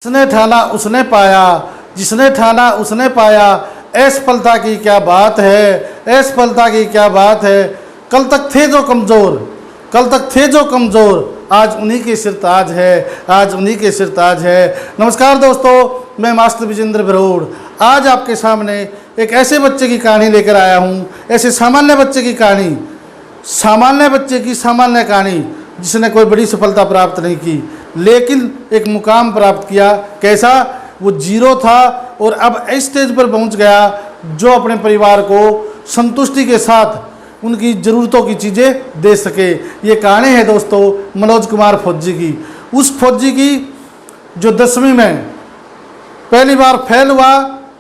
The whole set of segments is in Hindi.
जिसने ठाना उसने पाया, जिसने ठाना उसने पाया, असफलता की क्या बात है, असफलता की क्या बात है। कल तक थे जो कमज़ोर, कल तक थे जो कमज़ोर, आज उन्हीं के सिर ताज है, आज उन्हीं के सिर ताज है। नमस्कार दोस्तों, मैं मास्टर विजेंद्र बरोड़ आज आपके सामने एक ऐसे बच्चे की कहानी लेकर आया हूँ, ऐसे सामान्य बच्चे की कहानी, सामान्य बच्चे की सामान्य कहानी, जिसने कोई बड़ी सफलता प्राप्त नहीं की लेकिन एक मुकाम प्राप्त किया। कैसा? वो जीरो था और अब इस स्टेज पर पहुंच गया जो अपने परिवार को संतुष्टि के साथ उनकी ज़रूरतों की चीज़ें दे सके। ये कहानी है दोस्तों मनोज कुमार फौजी की, उस फौजी की जो 10वीं में पहली बार फेल हुआ,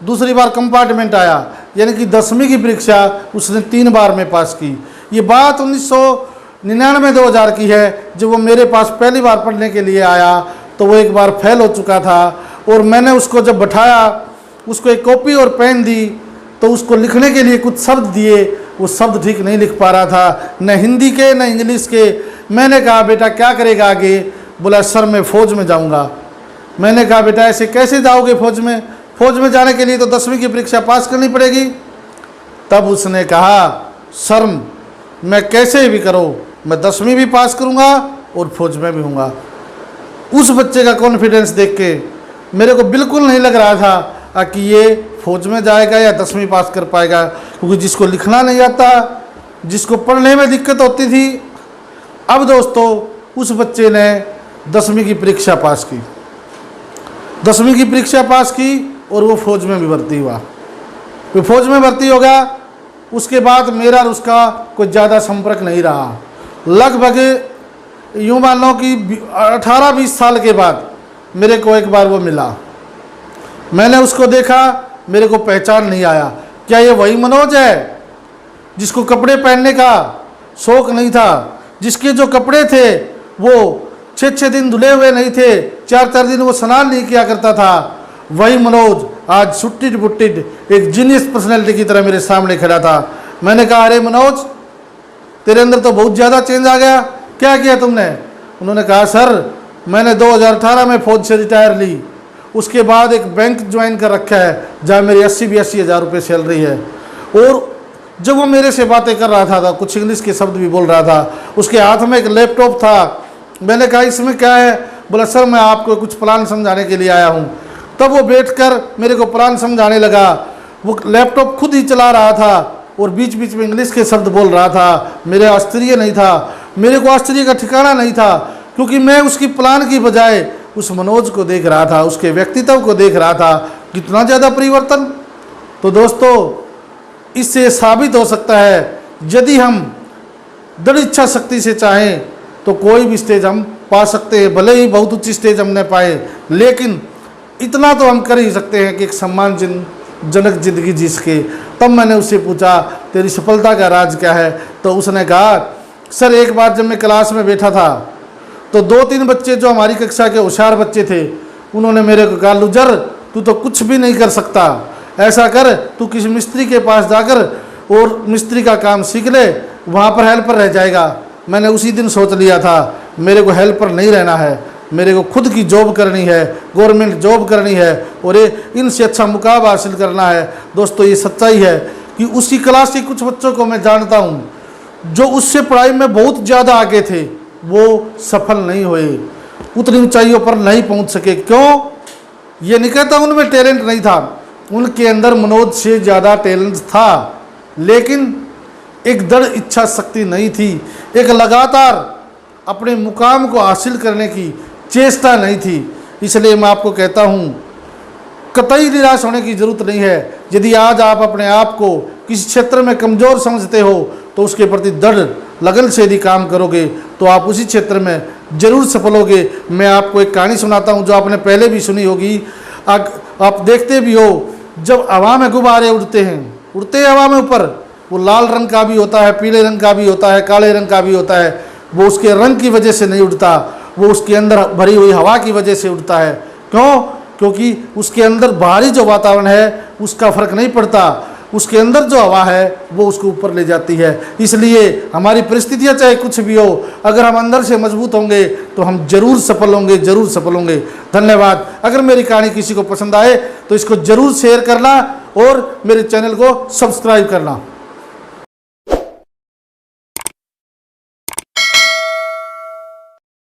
दूसरी बार कंपार्टमेंट आया, यानी कि 10वीं की परीक्षा उसने 3 बार में पास की। ये बात 1999-2000 की है, जब वो मेरे पास पहली बार पढ़ने के लिए आया तो वो एक बार फेल हो चुका था और मैंने उसको जब बैठाया, उसको एक कॉपी और पेन दी तो उसको लिखने के लिए कुछ शब्द दिए, वो शब्द ठीक नहीं लिख पा रहा था, न हिंदी के न इंग्लिश के। मैंने कहा बेटा क्या करेगा आगे? बोला सर मैं फ़ौज में जाऊंगा। मैंने कहा बेटा ऐसे कैसे जाओगे फौज में? फौज में जाने के लिए तो 10वीं की परीक्षा पास करनी पड़ेगी। तब उसने कहा सर मैं कैसे भी करो, मैं 10वीं भी पास करूंगा और फौज में भी हूँगा। उस बच्चे का कॉन्फिडेंस देख के मेरे को बिल्कुल नहीं लग रहा था कि ये फौज में जाएगा या 10वीं पास कर पाएगा, क्योंकि जिसको लिखना नहीं आता, जिसको पढ़ने में दिक्कत होती थी। अब दोस्तों उस बच्चे ने 10वीं की परीक्षा पास की, 10वीं की परीक्षा पास की और वो फौज में भी भर्ती हुआ। वो फौज में भर्ती हो गया। उसके बाद मेरा और उसका कोई ज़्यादा संपर्क नहीं रहा। लगभग यूँ मान लो कि 18-20 साल के बाद मेरे को एक बार वो मिला। मैंने उसको देखा, मेरे को पहचान नहीं आया। क्या ये वही मनोज है जिसको कपड़े पहनने का शौक़ नहीं था, जिसके जो कपड़े थे वो 6-6 दिन धुले हुए नहीं थे, 4-4 दिन वो स्नान नहीं किया करता था? वही मनोज आज सुट्टिड बुट्टिड एक जीनियस पर्सनैलिटी की तरह मेरे सामने खड़ा था। मैंने कहा अरे मनोज तेरे अंदर तो बहुत ज़्यादा चेंज आ गया, क्या किया तुमने? उन्होंने कहा सर मैंने 2018 में फौज से रिटायर ली, उसके बाद एक बैंक ज्वाइन कर रखा है जहाँ मेरी 80-82 हज़ार रुपये सैलरी है। और जब वो मेरे से बातें कर रहा था कुछ इंग्लिश के शब्द भी बोल रहा था, उसके हाथ में एक लैपटॉप था। मैंने कहा इसमें क्या है? बोला सर मैं आपको कुछ प्लान समझाने के लिए आया हूँ। तब वो बैठकर मेरे को प्लान समझाने लगा। वो लैपटॉप खुद ही चला रहा था और बीच बीच में इंग्लिश के शब्द बोल रहा था। मेरे आश्चर्य नहीं था, मेरे को आश्चर्य का ठिकाना नहीं था, क्योंकि मैं उसकी प्लान की बजाय उस मनोज को देख रहा था, उसके व्यक्तित्व को देख रहा था, कितना ज़्यादा परिवर्तन। तो दोस्तों इससे साबित हो सकता है यदि हम दृढ़ इच्छा शक्ति से चाहें तो कोई भी स्टेज हम पा सकते हैं। भले ही बहुत ऊंची स्टेज हम न पाए, लेकिन इतना तो हम कर ही सकते हैं कि एक सम्मानजनक जिंदगी जी सके। तब मैंने उससे पूछा तेरी सफलता का राज क्या है? तो उसने कहा सर एक बार जब मैं क्लास में बैठा था तो 2-3 बच्चे जो हमारी कक्षा के होशियार बच्चे थे, उन्होंने मेरे को कहा लूजर तू तो कुछ भी नहीं कर सकता, ऐसा कर तू किसी मिस्त्री के पास जाकर और मिस्त्री का काम सीख ले, वहाँ पर हेल्पर रह जाएगा। मैंने उसी दिन सोच लिया था मेरे को हेल्पर नहीं रहना है, मेरे को खुद की जॉब करनी है, गवर्नमेंट जॉब करनी है और इनसे अच्छा मुकाम हासिल करना है। दोस्तों ये सच्चाई है कि उसी क्लास के कुछ बच्चों को मैं जानता हूँ जो उससे पढ़ाई में बहुत ज़्यादा आगे थे, वो सफल नहीं हुए, उतनी ऊंचाइयों पर नहीं पहुँच सके। क्यों? ये नहीं कहता उनमें टैलेंट नहीं था, उनके अंदर मनोज से ज़्यादा टैलेंट था, लेकिन एक दृढ़ इच्छा शक्ति नहीं थी, एक लगातार अपने मुकाम को हासिल करने की चेष्टा नहीं थी। इसलिए मैं आपको कहता हूँ कतई निराश होने की ज़रूरत नहीं है। यदि आज आप अपने आप को किसी क्षेत्र में कमज़ोर समझते हो तो उसके प्रति दृढ़ लगन से यदि काम करोगे तो आप उसी क्षेत्र में ज़रूर सफल होगे। मैं आपको एक कहानी सुनाता हूँ जो आपने पहले भी सुनी होगी, आप देखते भी हो। जब हवा में गुब्बारे उड़ते हैं हवा में ऊपर, वो लाल रंग का भी होता है, पीले रंग का भी होता है, काले रंग का भी होता है। वो उसके रंग की वजह से नहीं उड़ता, वो उसके अंदर भरी हुई हवा की वजह से उड़ता है। क्यों? क्योंकि उसके अंदर बाहरी जो वातावरण है उसका फर्क नहीं पड़ता। उसके अंदर जो हवा है वो उसको ऊपर ले जाती है। इसलिए हमारी परिस्थितियाँ चाहे कुछ भी हो, अगर हम अंदर से मजबूत होंगे तो हम जरूर सफल होंगे, जरूर सफल होंगे। धन्यवाद। अगर मेरी कहानी किसी को पसंद आए तो इसको जरूर शेयर करना और मेरे चैनल को सब्सक्राइब करना।